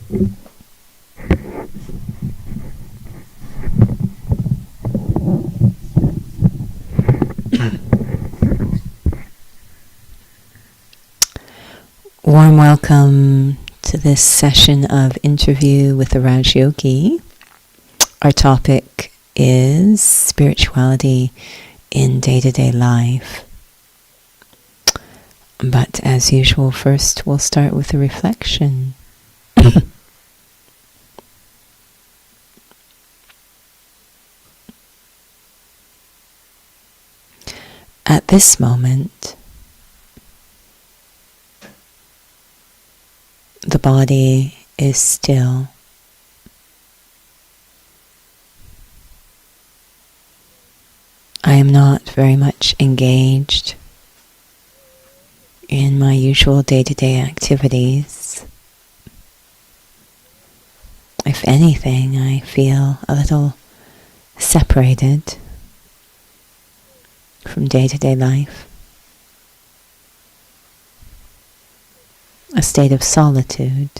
Warm welcome to this session of interview with the Raj Yogi. Our topic is spirituality in day-to-day life. But as usual, first we'll start with a reflection. At this moment, the body is still. I am not very much engaged in my usual day-to-day activities. If anything, I feel a little separated from day-to-day life. A state of solitude.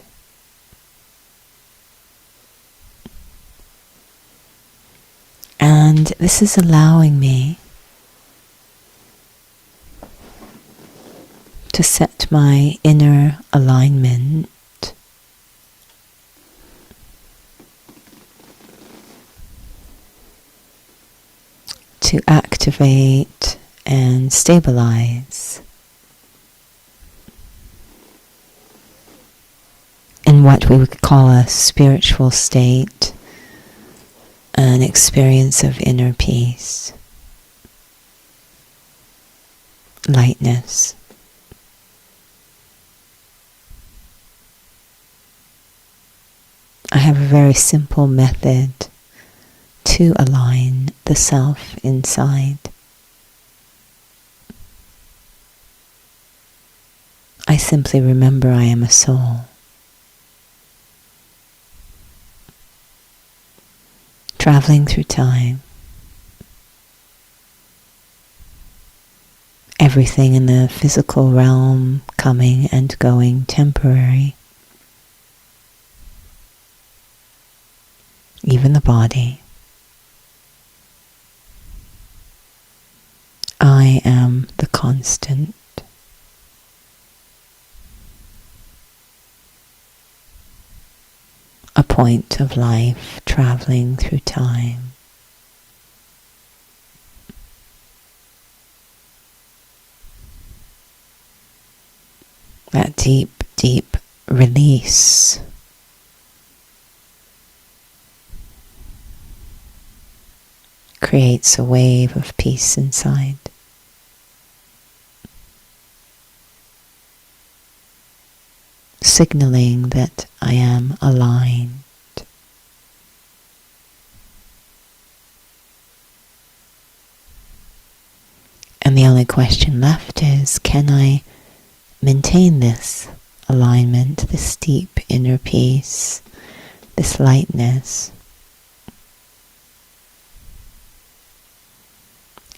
And this is allowing me to set my inner alignment to activate and stabilize in what we would call a spiritual state, an experience of inner peace, lightness. I have a very simple method to align the self inside. I simply remember I am a soul. Traveling through time. Everything in the physical realm coming and going, temporary. Even the body. I am the constant. A point of life traveling through time. That deep, deep release. Creates a wave of peace inside. Signaling that I am aligned. And the only question left is, can I maintain this alignment, this deep inner peace, this lightness,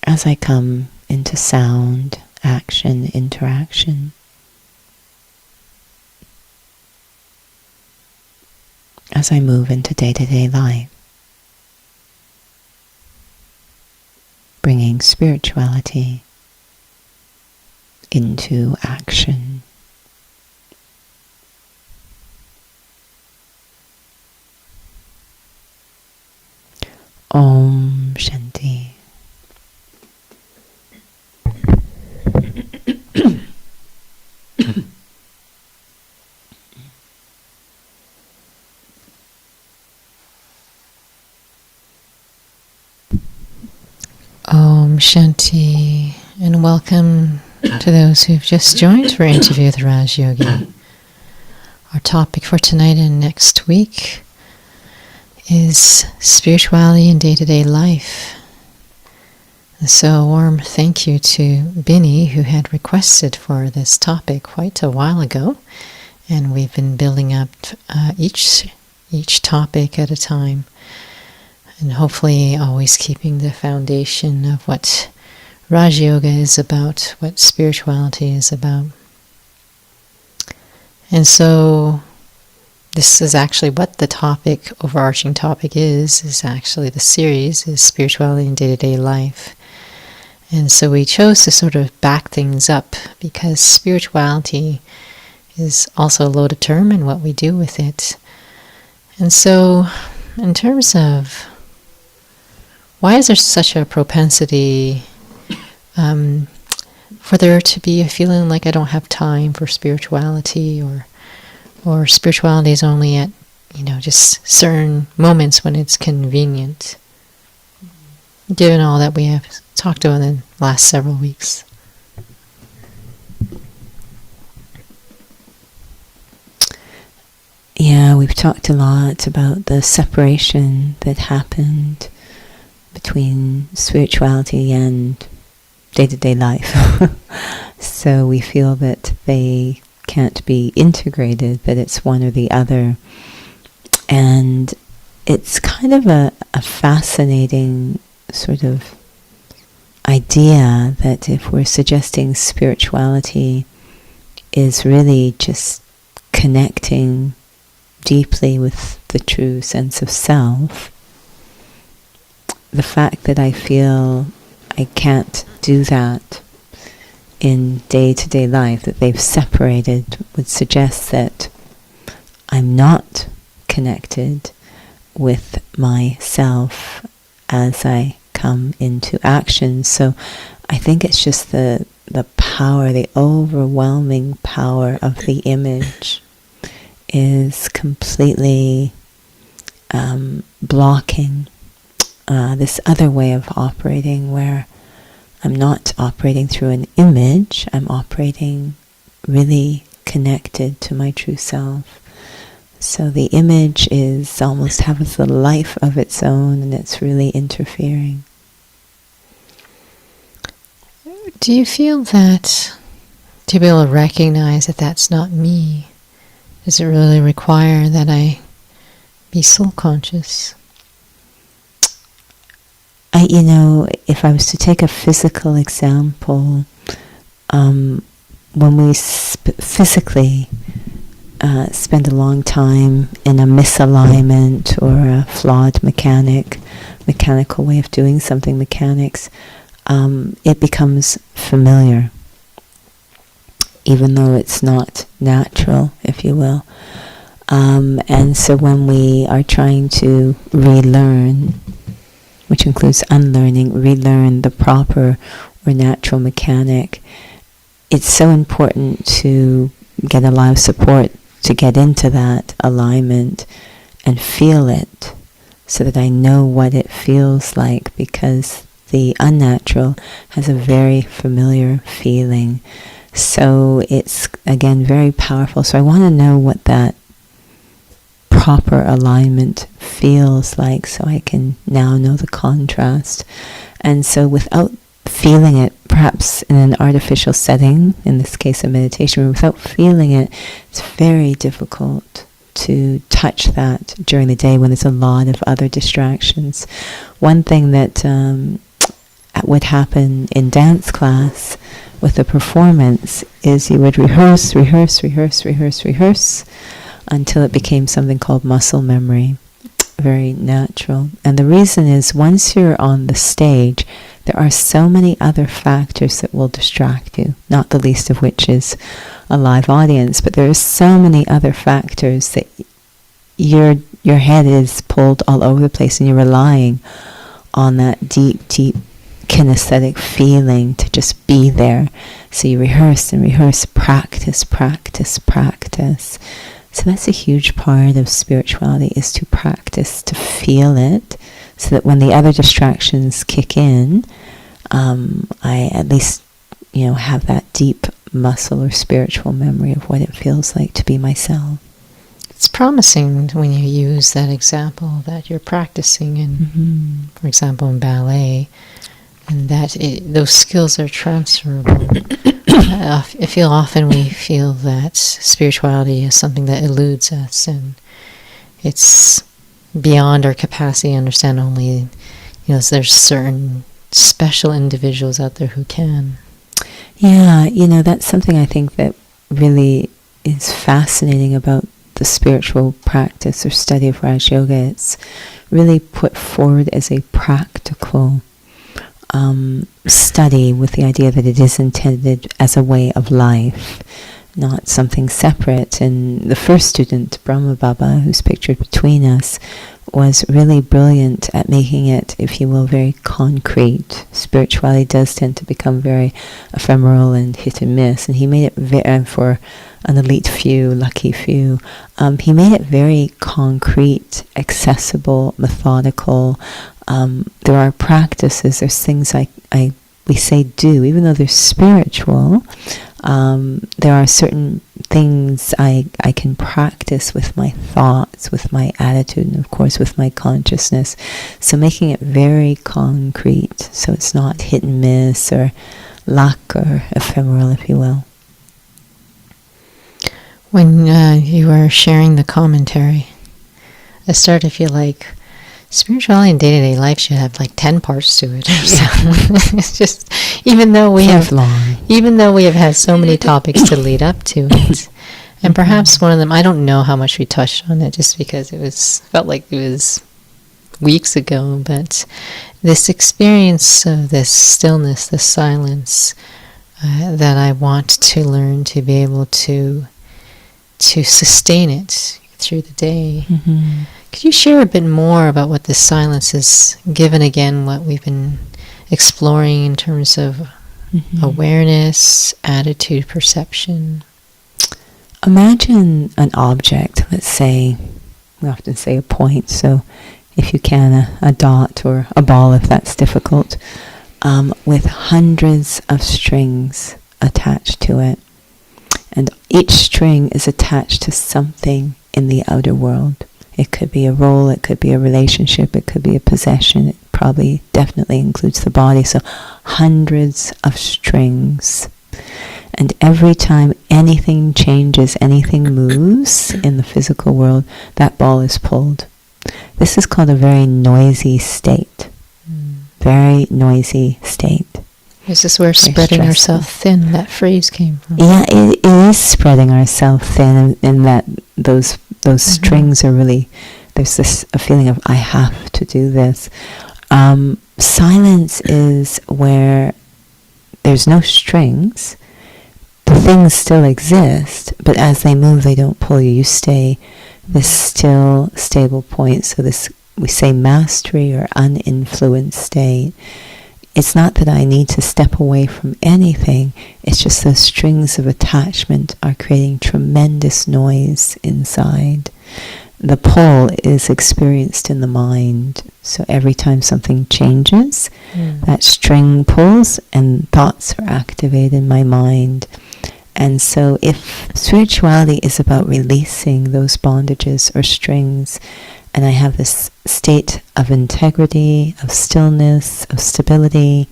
as I come into sound, action, interaction? As I move into day-to-day life, bringing spirituality into action. Om Shanti. Om Shanti, and welcome to those who've just joined for interview with Raj Yogi. Our topic for tonight and next week is spirituality in day-to-day life. So a warm thank you to Binny, who had requested for this topic quite a while ago, and we've been building up each topic at a time. And hopefully always keeping the foundation of what Raj Yoga is about, what spirituality is about. And so this is actually what the overarching topic is actually the series is spirituality in day-to-day life. And so we chose to sort of back things up because spirituality is also a loaded term and what we do with it. And so in terms of why is there such a propensity for there to be a feeling like I don't have time for spirituality, or spirituality is only at, just certain moments when it's convenient, given all that we have talked about in the last several weeks? Yeah, we've talked a lot about the separation that happened between spirituality and day-to-day life. So we feel that they can't be integrated, that it's one or the other. And it's kind of a fascinating sort of idea that if we're suggesting spirituality is really just connecting deeply with the true sense of self, the fact that I feel I can't do that in day-to-day life, that they've separated, would suggest that I'm not connected with myself as I come into action. So I think it's just the power, the overwhelming power of the image is completely blocking this other way of operating, where I'm not operating through an image, I'm operating really connected to my true self. So the image is almost has a life of its own, and it's really interfering. Do you feel that to be able to recognize that that's not me, does it really require that I be soul conscious? If I was to take a physical example, when we physically spend a long time in a misalignment or a flawed mechanical way of doing something, mechanics, it becomes familiar, even though it's not natural, if you will. And so when we are trying to relearn, which includes unlearning, relearn the proper or natural mechanic, it's so important to get a lot of support to get into that alignment and feel it, so that I know what it feels like, because the unnatural has a very familiar feeling. So it's, again, very powerful. So I want to know what that proper alignment feels like, so I can now know the contrast. And so without feeling it, perhaps in an artificial setting, in this case a meditation room, without feeling it, it's very difficult to touch that during the day when there's a lot of other distractions. One thing that would happen in dance class with a performance is you would rehearse until it became something called muscle memory, very natural. And the reason is, once you're on the stage, there are so many other factors that will distract you, not the least of which is a live audience, but there are so many other factors that your head is pulled all over the place, and you're relying on that deep kinesthetic feeling to just be there. So you rehearse and rehearse, practice. So that's a huge part of spirituality, is to practice, to feel it, so that when the other distractions kick in, I at least, have that deep muscle or spiritual memory of what it feels like to be myself. It's promising when you use that example that you're practicing in, for example, in ballet, and that those skills are transferable. I feel often we feel that spirituality is something that eludes us, and it's beyond our capacity to understand. Only, there's certain special individuals out there who can. Yeah, that's something I think that really is fascinating about the spiritual practice or study of Raj Yoga. It's really put forward as a practical study with the idea that it is intended as a way of life, not something separate. And the first student, Brahma Baba, who's pictured between us, was really brilliant at making it, if you will, very concrete. Spirituality does tend to become very ephemeral and hit and miss, and he made it for an elite few, lucky few. He made it very concrete, accessible, methodical. There are practices, there's things we say do, even though they're spiritual. There are certain things I can practice with my thoughts, with my attitude, and of course with my consciousness. So making it very concrete, so it's not hit and miss or luck or ephemeral, if you will. When you were sharing the commentary, I started to feel like spirituality in day-to-day life should have like 10 parts to it or something. It's just, even though we have had so many topics to lead up to it, and perhaps one of them, I don't know how much we touched on it, just because felt like it was weeks ago, but this experience of this stillness, this silence, that I want to learn to be able to sustain it through the day. Mm-hmm. Could you share a bit more about what this silence is, given again what we've been exploring in terms of awareness, attitude, perception? Imagine an object, let's say, we often say a point, so if you can, a dot or a ball if that's difficult, with hundreds of strings attached to it. And each string is attached to something in the outer world. It could be a role, it could be a relationship, it could be a possession. It probably definitely includes the body. So hundreds of strings. And every time anything changes, anything moves in the physical world, that ball is pulled. This is called a very noisy state. Very noisy state. Is this where spreading ourselves thin, that phrase came from? Yeah, it is spreading ourselves thin, in that those strings are really, there's a feeling of I have to do this. Silence is where there's no strings. The things still exist, but as they move, they don't pull you. You stay this still, stable point. So this, we say mastery or uninfluenced state. It's not that I need to step away from anything. It's just those strings of attachment are creating tremendous noise inside. The pull is experienced in the mind. So every time something changes, that string pulls and thoughts are activated in my mind. And so if spirituality is about releasing those bondages or strings, and I have this state of integrity, of stillness, of stability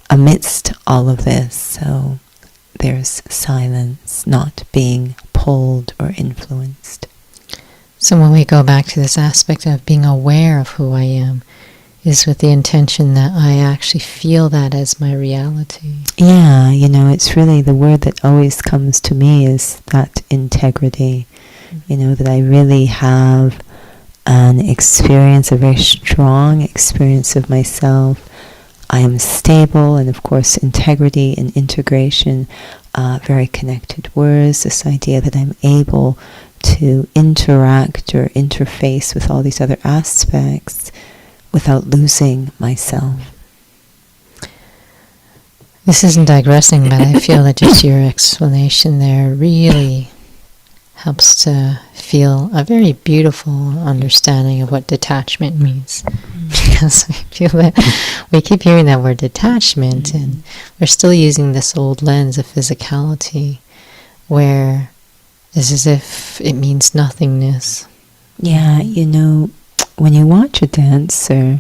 amidst all of this. So there's silence, not being pulled or influenced. So when we go back to this aspect of being aware of who I am, is with the intention that I actually feel that as my reality. Yeah, it's really the word that always comes to me is that integrity. That I really have an experience, a very strong experience of myself. I am stable, and of course integrity and integration, very connected words, this idea that I'm able to interact or interface with all these other aspects without losing myself. This isn't digressing, but I feel that just your explanation there really helps to feel a very beautiful understanding of what detachment means. Because I feel that we keep hearing that word detachment, and we're still using this old lens of physicality, where it's as if it means nothingness. Yeah, when you watch a dancer,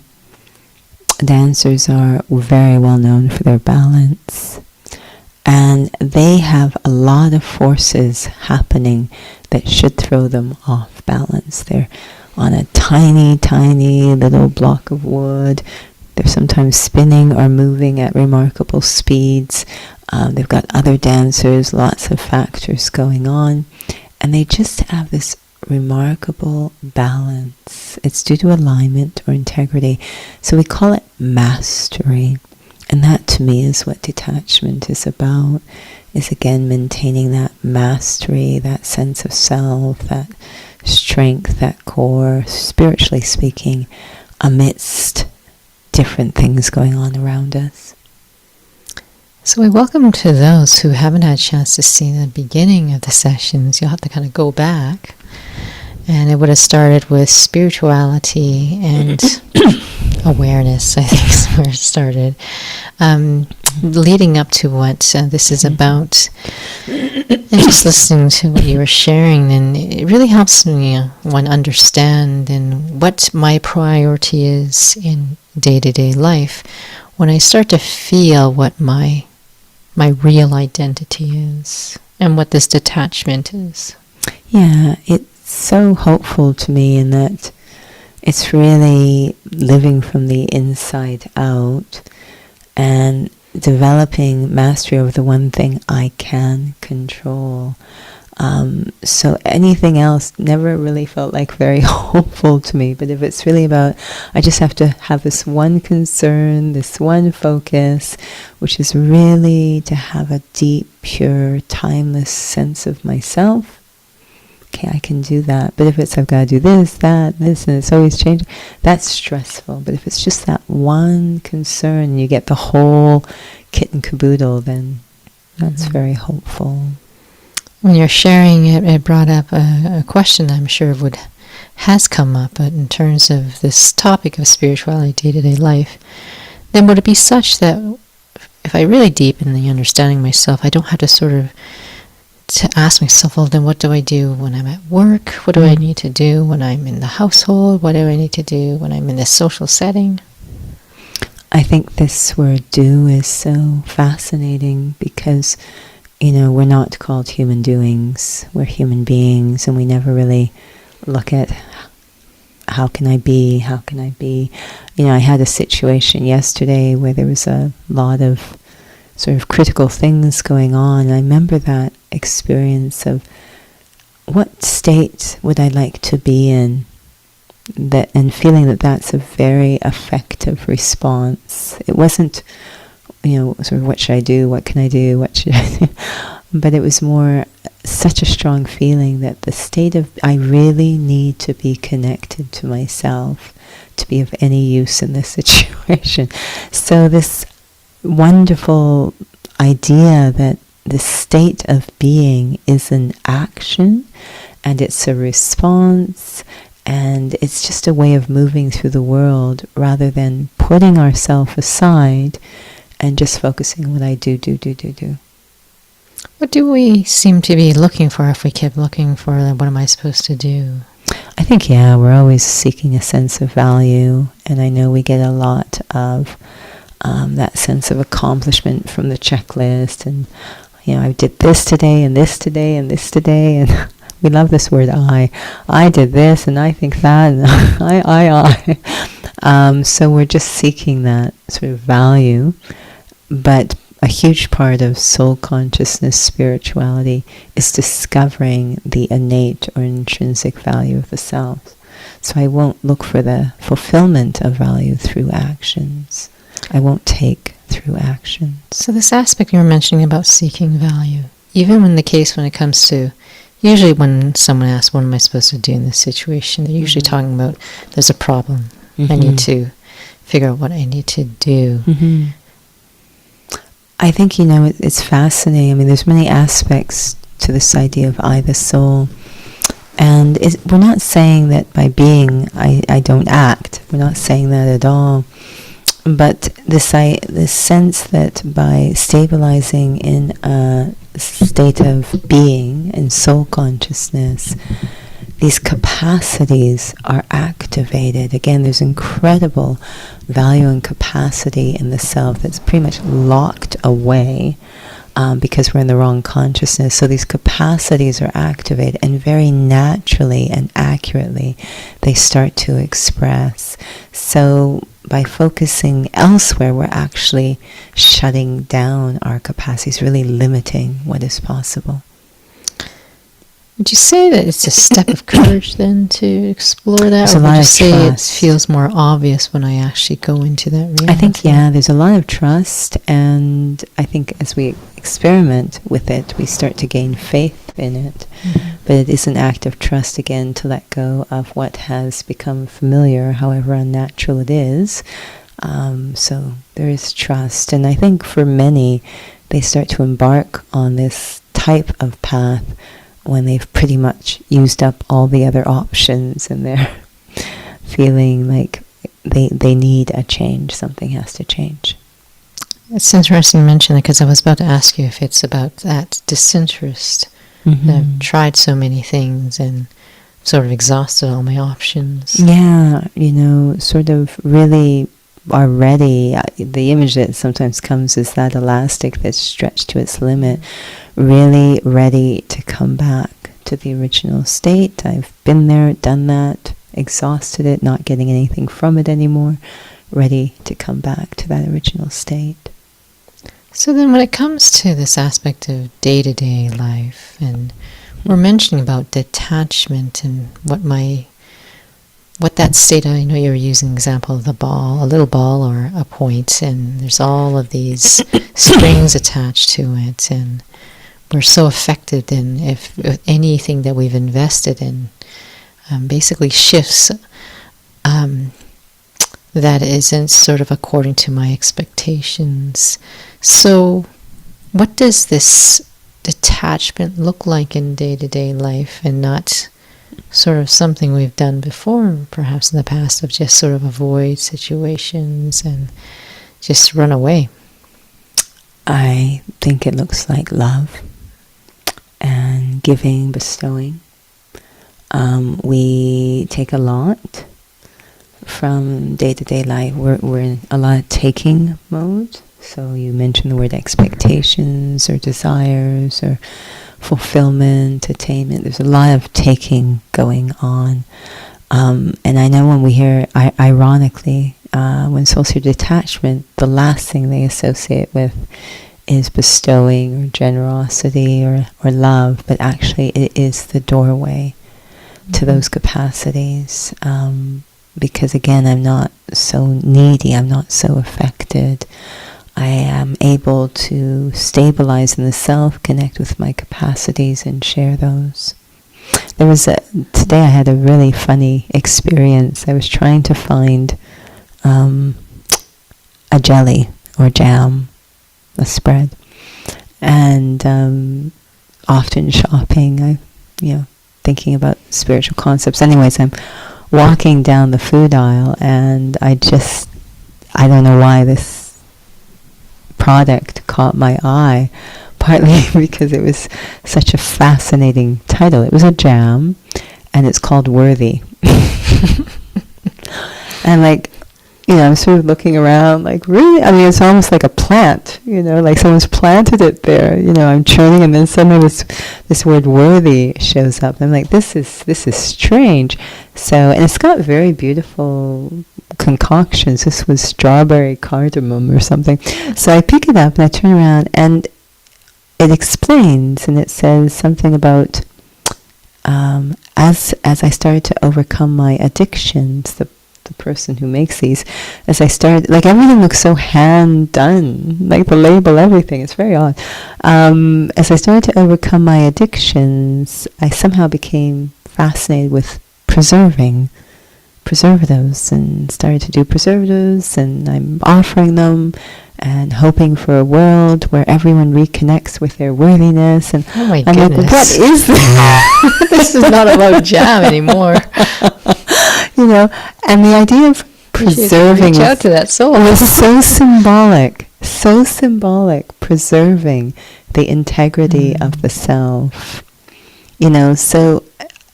dancers are very well known for their balance. And they have a lot of forces happening that should throw them off balance. They're on a tiny, tiny little block of wood. They're sometimes spinning or moving at remarkable speeds. They've got other dancers, lots of factors going on. And they just have this remarkable balance. It's due to alignment or integrity. So we call it mastery. And that to me is what detachment is about, is again maintaining that mastery, that sense of self, that strength, that core, spiritually speaking, amidst different things going on around us. So we welcome to those who haven't had a chance to see the beginning of the sessions. You'll have to kind of go back. And it would have started with spirituality and awareness, I think is where it started. Leading up to what this is about. And just listening to what you were sharing, and it really helps me one understand and what my priority is in day-to-day life when I start to feel what my real identity is and what this detachment is. Yeah, it's so hopeful to me in that it's really living from the inside out and developing mastery over the one thing I can control. So anything else never really felt like very hopeful to me. But if it's really about, I just have to have this one concern, this one focus, which is really to have a deep, pure, timeless sense of myself. Okay, I can do that. But if it's, I've got to do this, that, this, and it's always changing, that's stressful. But if it's just that one concern, and you get the whole kit and caboodle, then that's very hopeful. When you're sharing it, it brought up a question I'm sure has come up, but in terms of this topic of spirituality, day-to-day life, then would it be such that if I really deepen the understanding of myself, I don't have to sort of to ask myself, well, then what do I do when I'm at work? What do I need to do when I'm in the household? What do I need to do when I'm in this social setting? I think this word do is so fascinating because, we're not called human doings. We're human beings, and we never really look at how can I be? I had a situation yesterday where there was a lot of sort of critical things going on. And I remember that experience of what state would I like to be in, and feeling that that's a very effective response. It wasn't, sort of what should I do, what can I do, what should I do, but it was more such a strong feeling that the state of I really need to be connected to myself to be of any use in this situation. So this wonderful idea that the state of being is an action and it's a response and it's just a way of moving through the world rather than putting ourselves aside and just focusing on what I do. What do we seem to be looking for if we keep looking for what am I supposed to do? I think, we're always seeking a sense of value, and I know we get a lot of that sense of accomplishment from the checklist, and I did this today, and this today, and this today, and we love this word I did this, and I think that, and I. So we're just seeking that sort of value, but a huge part of soul consciousness spirituality is discovering the innate or intrinsic value of the self. So I won't look for the fulfillment of value through actions. I won't take through action. So this aspect you were mentioning about seeking value, even in the case when it comes to, usually when someone asks, what am I supposed to do in this situation, they're usually talking about, there's a problem. I need to figure out what I need to do. I think, it's fascinating. I mean, there's many aspects to this idea of I, the soul. And we're not saying that by being, I don't act. We're not saying that at all. But this sense that by stabilizing in a state of being and soul consciousness, these capacities are activated. Again, there's incredible value and capacity in the self that's pretty much locked away because we're in the wrong consciousness. So these capacities are activated, and very naturally and accurately they start to express. So by focusing elsewhere, we're actually shutting down our capacities, really limiting what is possible. Would you say that it's a step of courage then to explore that? There's or a would lot you of say trust. it feels more obvious when I actually go into that reality? I think, yeah, there's a lot of trust, and I think as we experiment with it, we start to gain faith in it. Mm-hmm. But it is an act of trust, again, to let go of what has become familiar, however unnatural it is. So there is trust. And I think for many, they start to embark on this type of path when they've pretty much used up all the other options and they're feeling like they need a change. Something has to change. It's interesting you mention that, because I was about to ask you if it's about that disinterest. Mm-hmm. I've tried so many things and sort of exhausted all my options. Yeah, sort of really are ready. The image that sometimes comes is that elastic that's stretched to its limit, really ready to come back to the original state. I've been there, done that, exhausted it, not getting anything from it anymore, ready to come back to that original state. So then when it comes to this aspect of day-to-day life, and we're mentioning about detachment and what that state, I know you were using the example of the ball, a little ball or a point, and there's all of these strings attached to it, and we're so affected in if anything that we've invested in basically shifts that isn't sort of according to my expectations. So what does this detachment look like in day-to-day life, and not sort of something we've done before, perhaps in the past, of just sort of avoid situations and just run away? I think it looks like love and giving, bestowing. We take a lot from day-to-day life. We're in a lot of taking mode. So you mentioned the word expectations or desires or fulfillment, attainment. There's a lot of taking going on. And I know when we hear, ironically, when souls hear detachment, the last thing they associate with is bestowing or generosity or love, but actually it is the doorway to those capacities. Because again, I'm not so needy, I'm not so affected. I am able to stabilize in the self, connect with my capacities, and share those. Today I had a really funny experience. I was trying to find a jelly or jam, a spread, and often shopping, thinking about spiritual concepts. Anyways, I'm walking down the food aisle, and I don't know why this product caught my eye, partly because it was such a fascinating title. It was a jam, and it's called Worthy. And I'm sort of looking around, like, really? I mean, it's almost like a plant, like someone's planted it there. I'm churning, and then suddenly this word worthy shows up. I'm like, this is strange. So, and it's got very beautiful concoctions. This was strawberry cardamom or something. So I pick it up and I turn around, and it explains, and it says something about as I started to overcome my addictions, the person who makes these, as I started, everything looks so hand done, like the label, everything. It's very odd. As I started to overcome my addictions, I somehow became fascinated with preserving preservatives, and started to do preservatives, and I'm offering them and hoping for a world where everyone reconnects with their worthiness. And oh my I'm goodness, like, what is this? This is not about jam anymore. And the idea of preserving reach out to that soul. was so symbolic, preserving the integrity of the self. So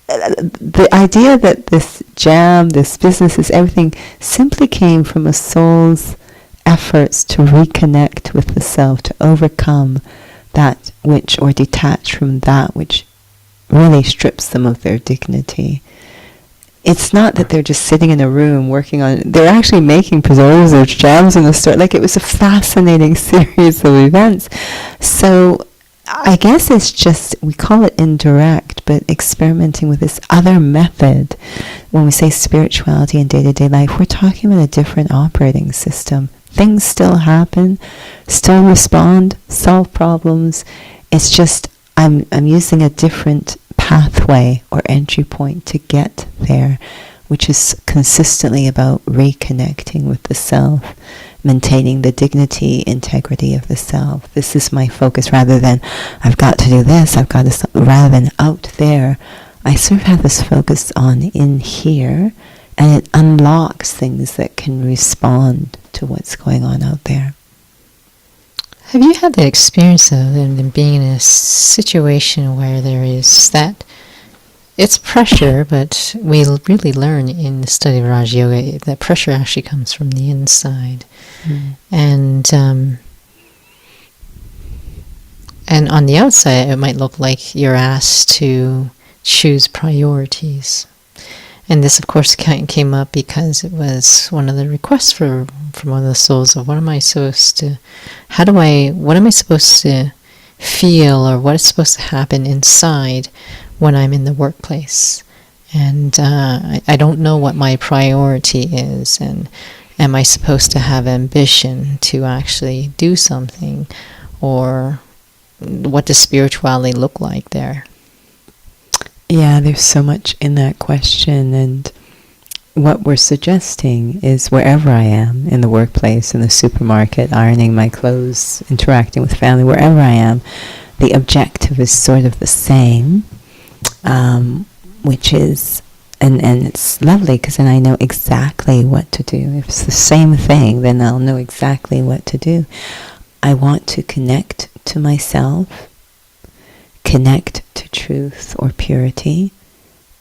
the idea that this jam, this business, is everything, simply came from a soul's efforts to reconnect with the self, to overcome that which, or detach from that which really strips them of their dignity. It's not that they're just sitting in a room working on it. They're actually making preservatives or jams in the store. It was a fascinating series of events. So I guess it's just, we call it indirect, but experimenting with this other method. When we say spirituality in day-to-day life, we're talking about a different operating system. Things still happen, still respond, solve problems. It's just I'm using a different pathway or entry point to get there, which is consistently about reconnecting with the self, maintaining the dignity, integrity of the self. This is my focus, rather than I've got to do this, I've got to, rather than out there. I sort of have this focus on in here, and it unlocks things that can respond to what's going on out there. Have you had that experience of being in a situation where there is that, it's pressure, but we really learn in the study of Raj Yoga that pressure actually comes from the inside. And on the outside, it might look like you're asked to choose priorities. And this, of course, came up because it was one of the requests from one of the souls of what am I supposed to feel, or what is supposed to happen inside when I'm in the workplace. And I don't know what my priority is, and am I supposed to have ambition to actually do something, or what does spirituality look like there? Yeah, there's so much in that question, and what we're suggesting is wherever I am, in the workplace, in the supermarket, ironing my clothes, interacting with family, wherever I am, the objective is sort of the same, which is, and it's lovely because then I know exactly what to do. If it's the same thing, then I'll know exactly what to do. I want to connect to myself, connect to truth or purity,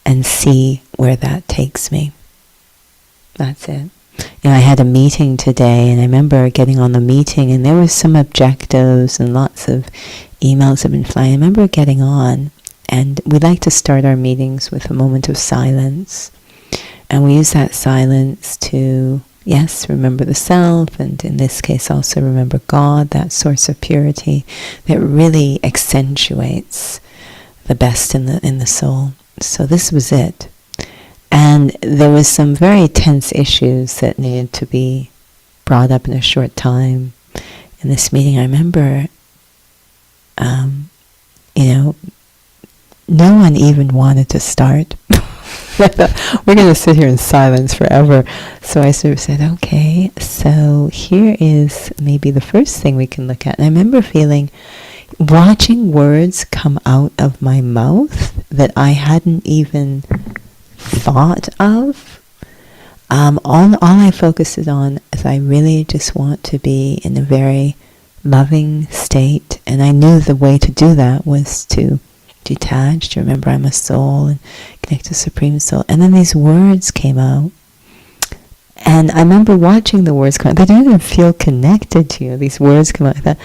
and see where that takes me. That's it. I had a meeting today, and I remember getting on the meeting, and there was some objectives and lots of emails have been flying. I remember getting on, and we like to start our meetings with a moment of silence. And we use that silence to, yes, remember the self, and in this case also remember God, that source of purity that really accentuates the best in the soul. So this was it. And there was some very tense issues that needed to be brought up in a short time in this meeting. I remember, no one even wanted to start. I thought, we're going to sit here in silence forever. So I sort of said, okay, so here is maybe the first thing we can look at. And I remember watching words come out of my mouth that I hadn't even thought of. All I focused on is I really just want to be in a very loving state, and I knew the way to do that was to detach, to remember I'm a soul and connect to Supreme Soul. And then these words came out, and I remember watching the words come out. They didn't even feel connected to you. These words come out like that.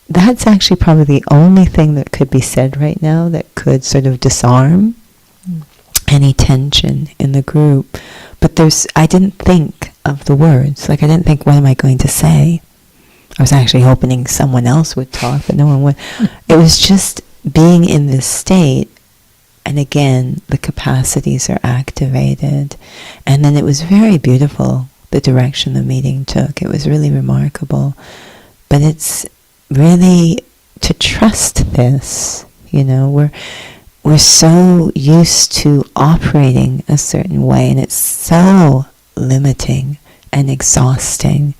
That's actually probably the only thing that could be said right now that could sort of disarm any tension in the group. But I didn't think of the words. I didn't think, what am I going to say? I was actually hoping someone else would talk, but no one would. It was just being in this state, and again, the capacities are activated. And then it was very beautiful, the direction the meeting took. It was really remarkable. But it's really to trust this, we're so used to operating a certain way, and it's so limiting and exhausting.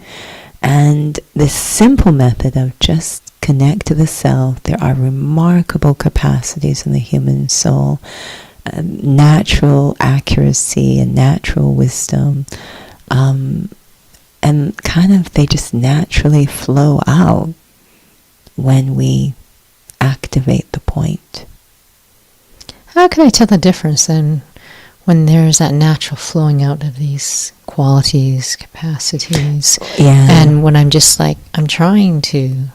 And this simple method of just connect to the self, there are remarkable capacities in the human soul, natural accuracy and natural wisdom, and they just naturally flow out when we activate the point. How can I tell the difference then when there's that natural flowing out of these qualities, capacities, and when I'm just I'm trying to,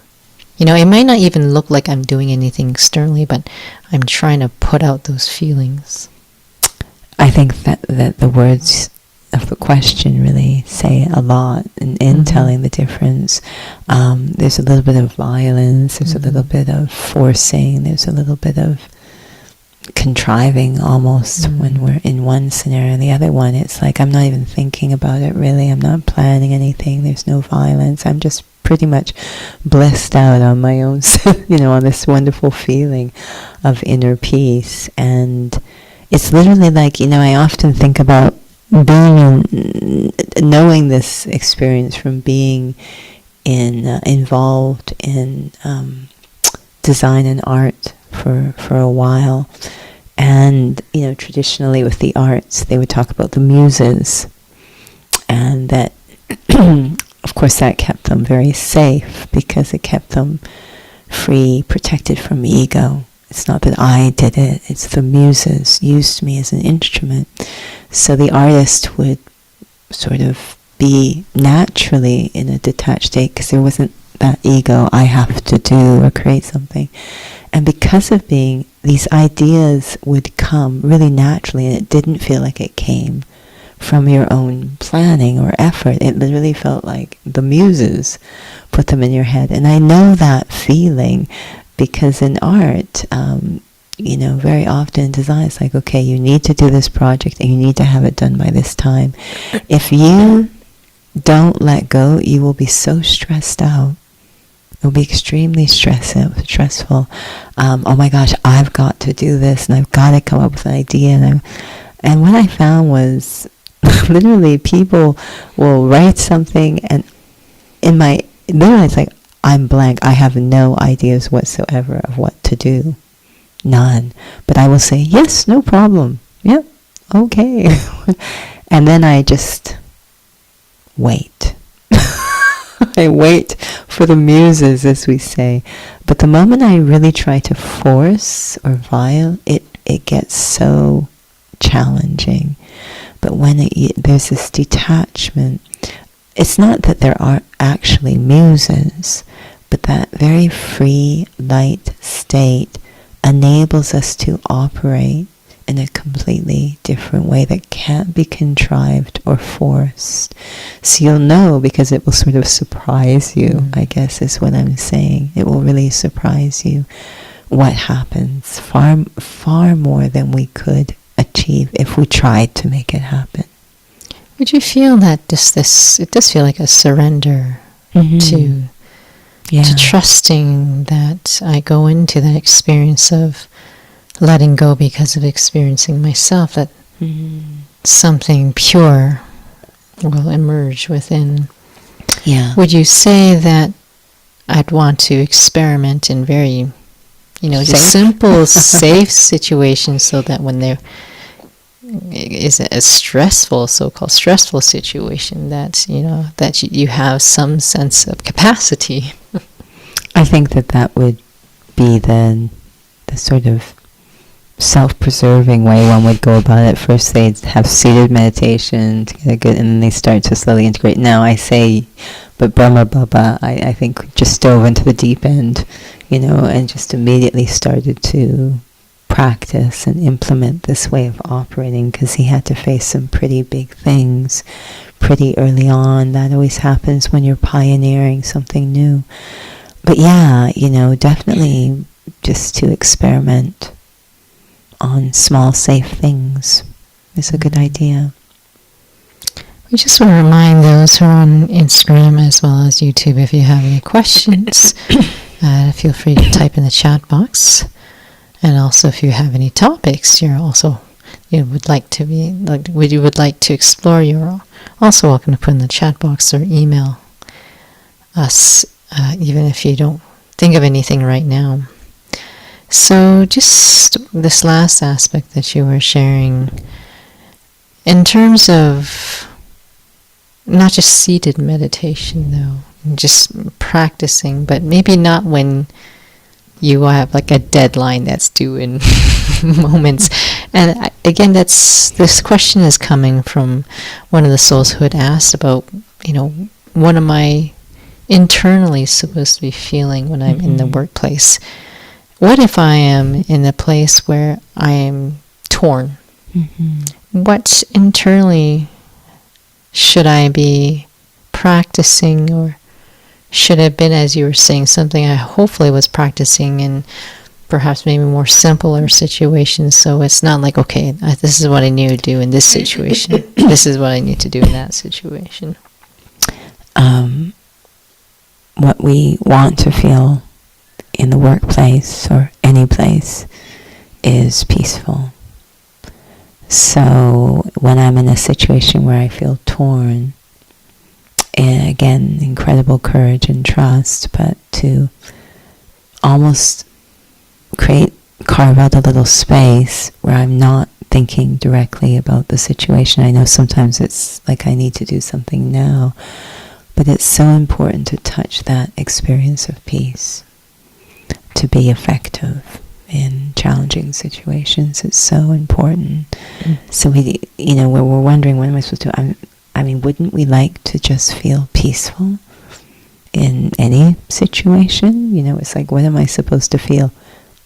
it might not even look like I'm doing anything externally, but I'm trying to put out those feelings? I think that the words of the question really say a lot in telling the difference. There's a little bit of violence, there's a little bit of forcing, there's a little bit of contriving almost when we're in one scenario. And the other one, it's like I'm not even thinking about it really, I'm not planning anything, there's no violence, I'm just pretty much blissed out on my own, on this wonderful feeling of inner peace. And it's literally like, I often think about knowing this experience from being involved in design and art for a while. And, traditionally with the arts, they would talk about the muses, and that of course that kept them very safe because it kept them free, protected from ego. It's not that I did it, it's the muses used me as an instrument. So the artist would sort of be naturally in a detached state because there wasn't that ego, I have to do or create something. And because of being, these ideas would come really naturally, and it didn't feel like it came from your own planning or effort. It literally felt like the muses put them in your head. And I know that feeling because in art, very often in design, it's like, okay, you need to do this project and you need to have it done by this time. If you don't let go, you will be so stressed out. It will be extremely stressful. Oh my gosh, I've got to do this and I've got to come up with an idea. And what I found was literally people will write something and literally it's like, I'm blank. I have no ideas whatsoever of what to do. None. But I will say, yes, no problem. Yep, okay. And then I just wait. I wait for the muses, as we say. But the moment I really try to force or violate, it gets so challenging. But when there's this detachment, it's not that there are actually muses, but that very free, light state enables us to operate in a completely different way that can't be contrived or forced. So you'll know because it will sort of surprise you, I guess is what I'm saying. It will really surprise you what happens far, far more than we could achieve if we tried to make it happen. Would you feel that it does feel like a surrender to trusting that I go into that experience of letting go because of experiencing myself, that something pure will emerge within. Yeah. Would you say that I'd want to experiment in very, just simple, safe situations so that when there is a stressful, so-called stressful situation, that, that you have some sense of capacity? I think that would be the sort of self-preserving way one would go about it. First they'd have seated meditation to get a good, and then they start to slowly integrate. Now I say, but Brahma Baba, I think just dove into the deep end, and just immediately started to practice and implement this way of operating because he had to face some pretty big things pretty early on. That always happens when you're pioneering something new. But yeah, definitely just to experiment on small, safe things is a good idea. We just want to remind those who are on Instagram as well as YouTube, if you have any questions, feel free to type in the chat box. And also, if you have any topics you would like to explore, you're also welcome to put in the chat box or email us, even if you don't think of anything right now. So just this last aspect that you were sharing, in terms of not just seated meditation though, just practicing, but maybe not when you have like a deadline that's due in moments. And again, this question is coming from one of the souls who had asked about, what am I internally supposed to be feeling when I'm in the workplace? What if I am in a place where I am torn? What internally should I be practicing, or should have been, as you were saying, something I hopefully was practicing in perhaps maybe more simpler situations, so it's not like, okay, this is what I need to do in this situation. This is what I need to do in that situation. What we want to feel in the workplace or any place is peaceful. So when I'm in a situation where I feel torn, and again, incredible courage and trust, but to almost carve out a little space where I'm not thinking directly about the situation. I know sometimes it's like I need to do something now, but it's so important to touch that experience of peace, to be effective in challenging situations. It's so important. So we, we're wondering, what am I supposed to do? I mean, wouldn't we like to just feel peaceful in any situation? It's like, what am I supposed to feel?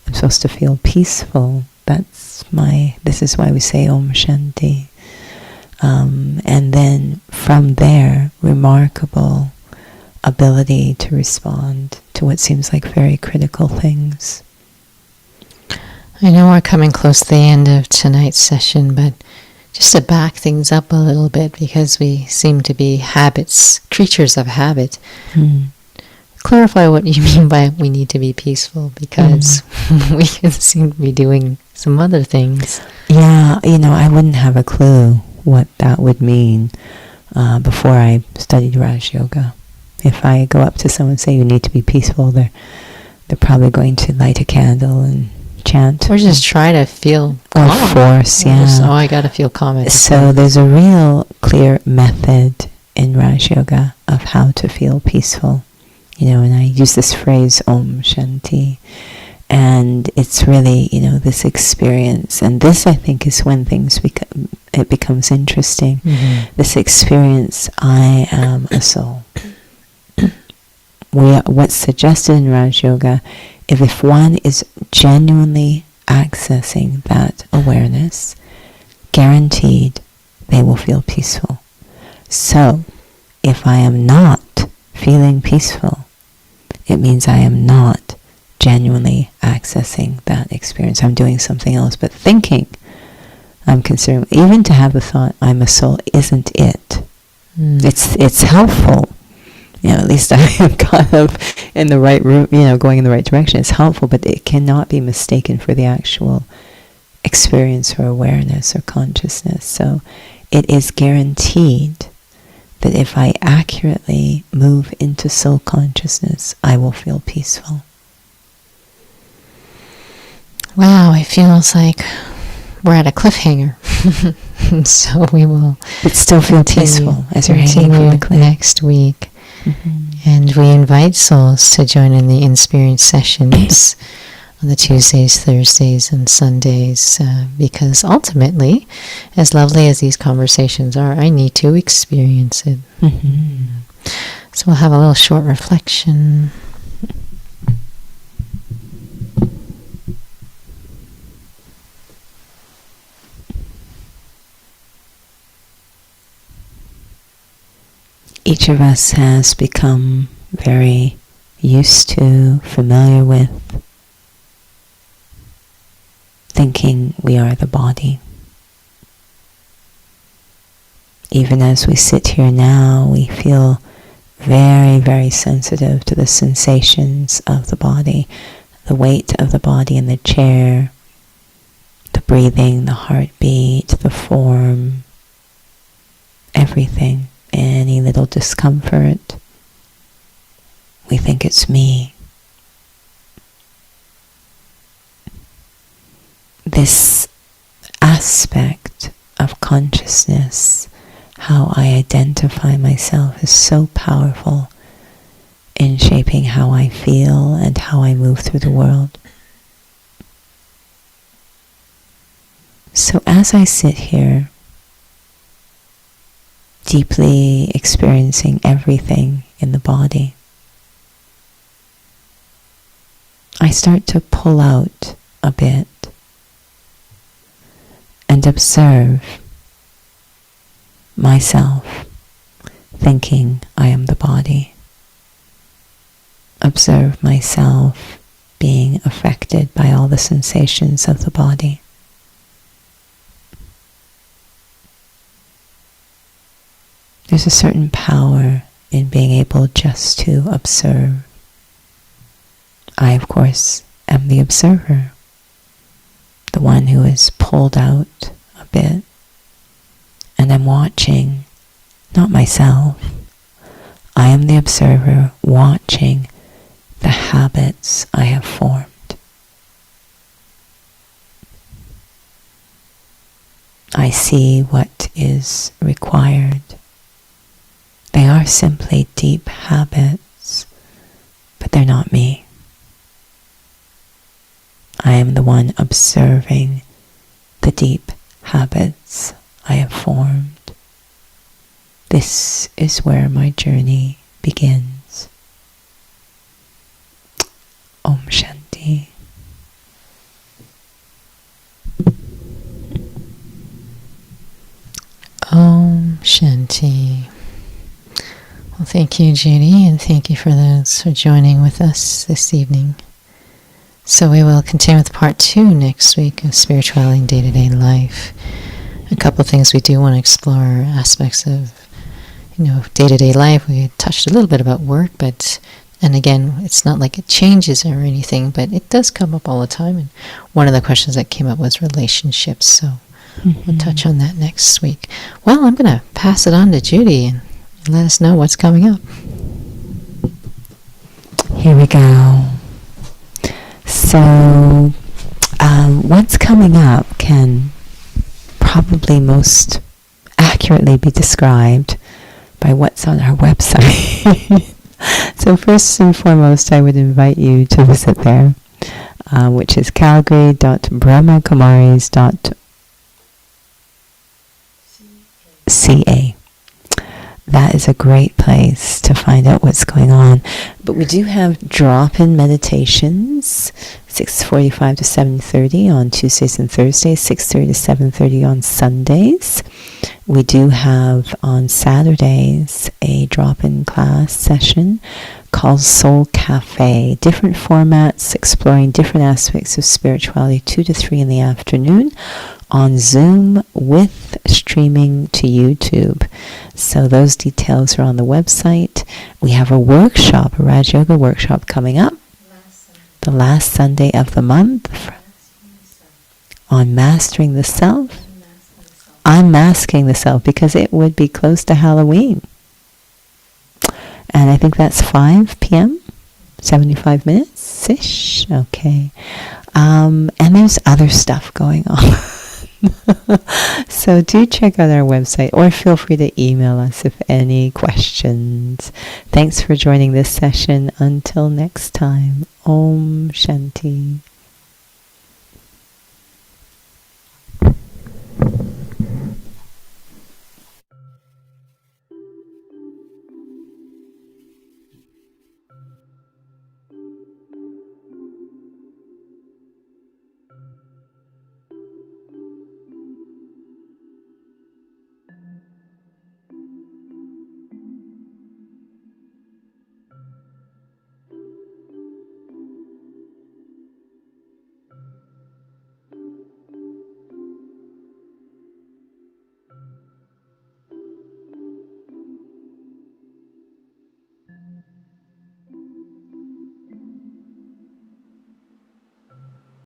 I'm supposed to feel peaceful. This is why we say Om Shanti. And then from there, remarkable ability to respond to what seems like very critical things. I know we're coming close to the end of tonight's session, but just to back things up a little bit, because we seem to be creatures of habit. Clarify what you mean by we need to be peaceful, because we can seem to be doing some other things. Yeah, I wouldn't have a clue what that would mean before I studied Raj Yoga. If I go up to someone and say you need to be peaceful, they're probably going to light a candle and chant. Or just try to feel calm. Or force, yeah. I got to feel calm. So there's a real clear method in Raj Yoga of how to feel peaceful. And I use this phrase, Om Shanti. And it's really, this experience. And this, I think, is when it becomes interesting. This experience, I am a soul. What's suggested in Raj Yoga, if one is genuinely accessing that awareness, guaranteed they will feel peaceful. So, if I am not feeling peaceful, it means I am not genuinely accessing that experience. I'm doing something else, but thinking I'm concerned. Even to have the thought, I'm a soul, isn't it? It's helpful. At least I am kind of in the right route, going in the right direction. It's helpful, but it cannot be mistaken for the actual experience or awareness or consciousness. So it is guaranteed that if I accurately move into soul consciousness, I will feel peaceful. Wow, it feels like we're at a cliffhanger. So we will still feel peaceful as you're hanging from the cliff. Next week. And we invite souls to join in the experience sessions on the Tuesdays, Thursdays, and Sundays, because ultimately, as lovely as these conversations are, I need to experience it. So we'll have a little short reflection. Each of us has become very used to, familiar with, thinking we are the body. Even as we sit here now, we feel very, very sensitive to the sensations of the body, the weight of the body in the chair, the breathing, the heartbeat, the form, everything. Any little discomfort, we think it's me. This aspect of consciousness, how I identify myself, is so powerful in shaping how I feel and how I move through the world. So as I sit here, deeply experiencing everything in the body, I start to pull out a bit and observe myself thinking I am the body. Observe myself being affected by all the sensations of the body. There's a certain power in being able just to observe. I, of course, am the observer, the one who is pulled out a bit, and I'm watching, not myself. I am the observer watching the habits I have formed. I see what is required. They are simply deep habits, but they're not me. I am the one observing the deep habits I have formed. This is where my journey begins. Om Shanti. Om Shanti. Well, thank you, Judy, and thank you for those for joining with us this evening. So we will continue with part 2 next week of spirituality in day-to-day life. A couple of things we do want to explore, aspects of, day-to-day life. We touched a little bit about work, and again, it's not like it changes or anything, but it does come up all the time. And one of the questions that came up was relationships, so we'll touch on that next week. Well, I'm going to pass it on to Judy and let us know what's coming up. Here we go. So, what's coming up can probably most accurately be described by what's on our website. So first and foremost, I would invite you to visit there, which is calgary.brahmakumaris.ca. That is a great place to find out what's going on. But we do have drop-in meditations, 6:45 to 7:30 on Tuesdays and Thursdays, 6:30 to 7:30 on Sundays. We do have on Saturdays a drop-in class session called Soul Cafe. Different formats, exploring different aspects of spirituality, 2 to 3 in the afternoon on Zoom with streaming to YouTube. So those details are on the website. We have a workshop, a Raj Yoga workshop coming up the last Sunday of the month on Mastering the Self. Unmasking the Self, because it would be close to Halloween. And I think that's 5 p.m., 75 minutes-ish. Okay. And there's other stuff going on. So do check out our website, or feel free to email us if any questions. Thanks for joining this session. Until next time, Om Shanti.